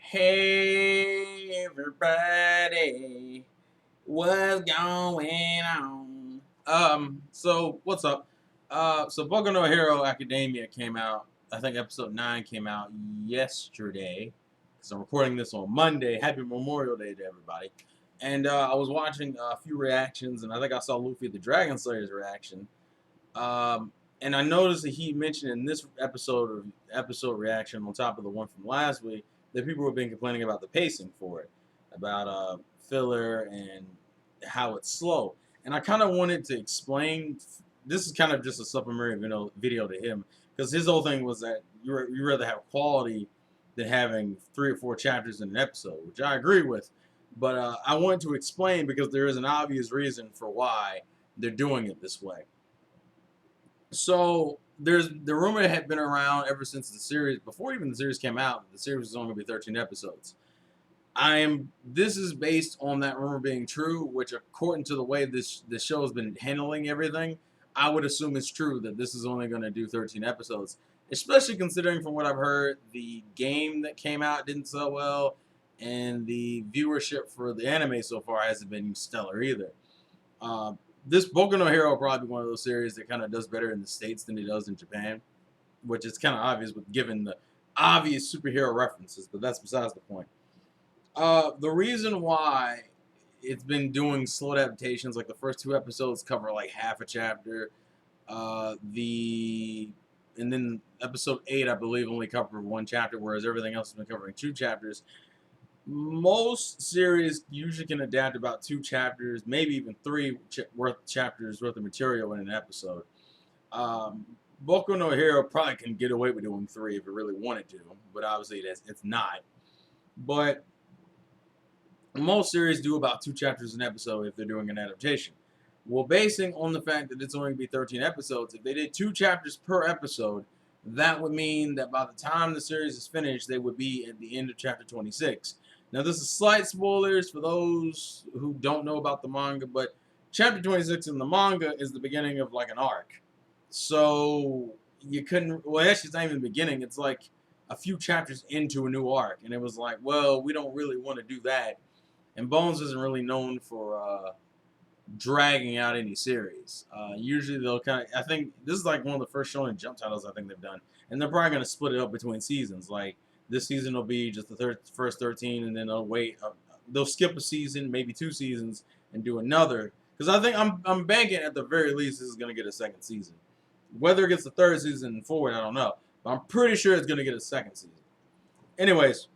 Hey everybody, what's going on? So what's up? So Boku no Hero Academia came out. I think episode 9 came out yesterday. Because I'm recording this on Monday. Happy Memorial Day to everybody. And I was watching a few reactions, and I think I saw Luffy the Dragon Slayer's reaction. Um, and I noticed that he mentioned in this episode reaction on top of the one from last week that people have been complaining about the pacing for it, about filler and how it's slow. And I kind of wanted to explain. This is kind of just a supplementary video to him because his whole thing was that you rather have quality than having 3 or 4 chapters in an episode, which I agree with. But I wanted to explain because there is an obvious reason for why they're doing it this way. So there's the rumor had been around ever since the series, before even the series came out. The series was only going to be 13 episodes. This is based on that rumor being true, which according to the way this show has been handling everything, I would assume it's true that this is only going to do 13 episodes. Especially considering from what I've heard, the game that came out didn't sell well, and the viewership for the anime so far hasn't been stellar either. Uh, this Boku no Hero will probably be one of those series that kind of does better in the States than it does in Japan, which is kind of obvious with given the obvious superhero references, but that's besides the point. The reason why it's been doing slow adaptations, like the first 2 episodes cover like half a chapter, and then episode 8, I believe, only covered 1 chapter, whereas everything else has been covering 2 chapters. Most series usually can adapt about 2 chapters, maybe even 3 chapters worth of material in an episode. Boku no Hero probably can get away with doing 3 if it really wanted to, but obviously it's not. But most series do about 2 chapters an episode if they're doing an adaptation. Well, basing on the fact that it's only going to be 13 episodes, if they did 2 chapters per episode, that would mean that by the time the series is finished, they would be at the end of chapter 26. Now, this is slight spoilers for those who don't know about the manga, but chapter 26 in the manga is the beginning of like an arc. So you couldn't, well, actually, it's not even the beginning. It's like a few chapters into a new arc. And it was like, well, we don't really want to do that. And Bones isn't really known for dragging out any series. Usually they'll kind of, I think this is like one of the first Shonen Jump titles I think they've done. And they're probably going to split it up between seasons. Like this season will be just the first 13, and then they'll wait. They'll skip a season, maybe 2 seasons, and do another. Because I think I'm banking at the very least this is going to get a second season. Whether it gets the 3rd season forward, I don't know. But I'm pretty sure it's going to get a second season. Anyways,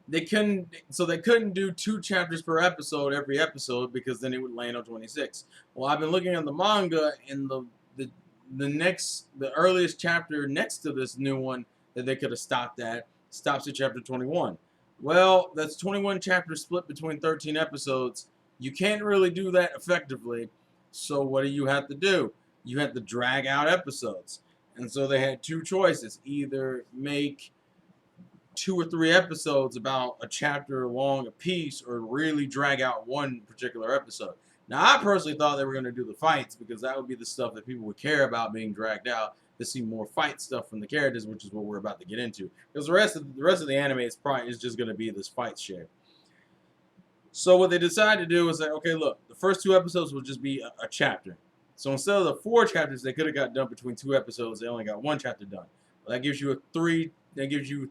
they couldn't do 2 chapters per episode every episode because then it would land on 26. Well, I've been looking at the manga, and the earliest chapter next to this new one that they could have stopped at stops at chapter 21. Well, that's 21 chapters split between 13 episodes. You can't really do that effectively. So what do you have to do? You have to drag out episodes. And so they had 2 choices. Either make 2 or 3 episodes about a chapter long a piece, or really drag out one particular episode. Now, I personally thought they were going to do the fights because that would be the stuff that people would care about being dragged out, to see more fight stuff from the characters, which is what we're about to get into. Because the rest of the anime is just going to be this fight shit. So what they decided to do was like, okay, look, the first 2 episodes will just be a chapter. So instead of the 4 chapters they could have got done between 2 episodes, they only got 1 chapter done. Well, that gives you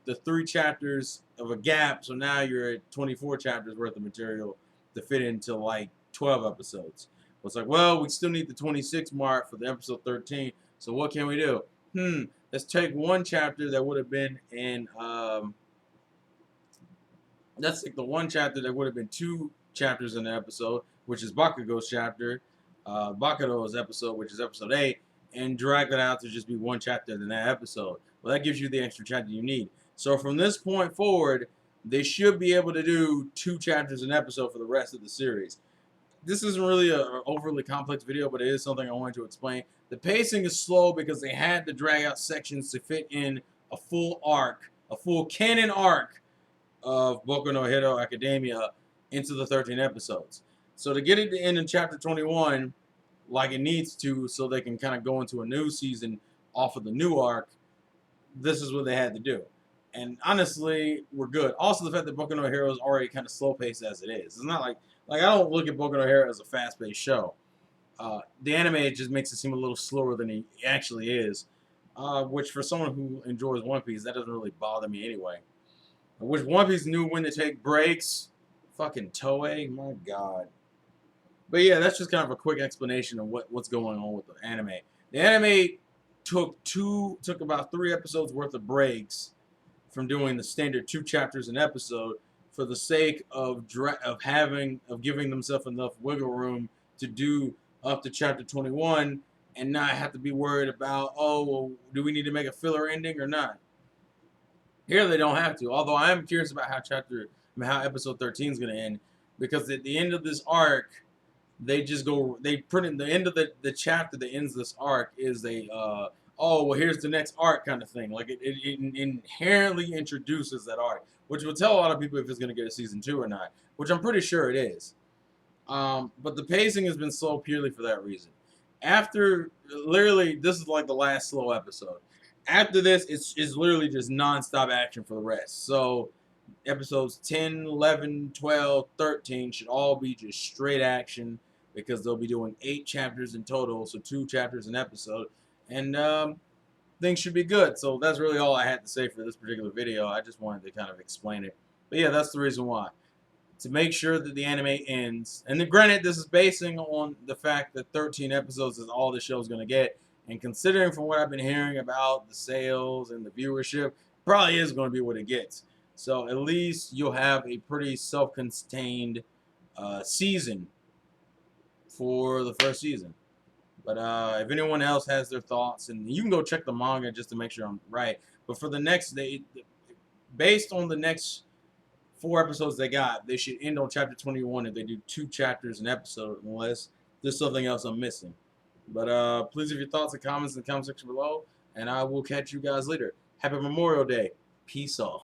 the 3 chapters of a gap. So now you're at 24 chapters worth of material to fit into like 12 episodes. Well, it's like, well, we still need the 26 mark for the episode 13. So what can we do? Let's take 1 chapter that would have been in. Let's take the 1 chapter that would have been 2 chapters in the episode, which is Bakugo's chapter, Bakugo's episode, which is episode 8, and drag that out to just be 1 chapter in that episode. Well, that gives you the extra chapter you need. So from this point forward, they should be able to do 2 chapters an episode for the rest of the series. This isn't really an overly complex video, but it is something I wanted to explain. The pacing is slow because they had to drag out sections to fit in a full arc, a full canon arc of Boku no Hero Academia into the 13 episodes. So to get it to end in chapter 21 like it needs to, so they can kind of go into a new season off of the new arc, this is what they had to do. And honestly, we're good. Also, the fact that Boku no Hero is already kind of slow paced as it is. It's not like I don't look at Boku no Hero as a fast paced show. The anime just makes it seem a little slower than he actually is. Which for someone who enjoys One Piece, that doesn't really bother me anyway. I wish One Piece knew when to take breaks. Fucking Toei, my god. But yeah, that's just kind of a quick explanation of what's going on with the anime. The anime took about 3 episodes worth of breaks from doing the standard 2 chapters an episode for the sake of giving themselves enough wiggle room to do up to chapter 21 and not have to be worried about, oh, well, do we need to make a filler ending or not? Here they don't have to. Although I am curious about how episode 13 is going to end, because at the end of this arc, they put in the end of the chapter that ends this arc is oh, well, here's the next arc kind of thing. Like it inherently introduces that arc, which will tell a lot of people if it's going to get a season 2 or not, which I'm pretty sure it is. But the pacing has been slow purely for that reason. After literally, this is like the last slow episode. After this, it's literally just nonstop action for the rest. So episodes 10, 11, 12, 13 should all be just straight action, because they'll be doing 8 chapters in total, so 2 chapters an episode. And things should be good. So that's really all I had to say for this particular video. I just wanted to kind of explain it. But yeah, that's the reason why. To make sure that the anime ends. And then granted, this is basing on the fact that 13 episodes is all the show's going to get. And considering from what I've been hearing about the sales and the viewership, probably is going to be what it gets. So at least you'll have a pretty self-contained season for the first season. But if anyone else has their thoughts, and you can go check the manga just to make sure I'm right. But for the next day, based on the next 4 episodes they got, they should end on chapter 21 if they do 2 chapters an episode, unless there's something else I'm missing. But please leave your thoughts and comments in the comment section below, and I will catch you guys later. Happy Memorial Day. Peace off.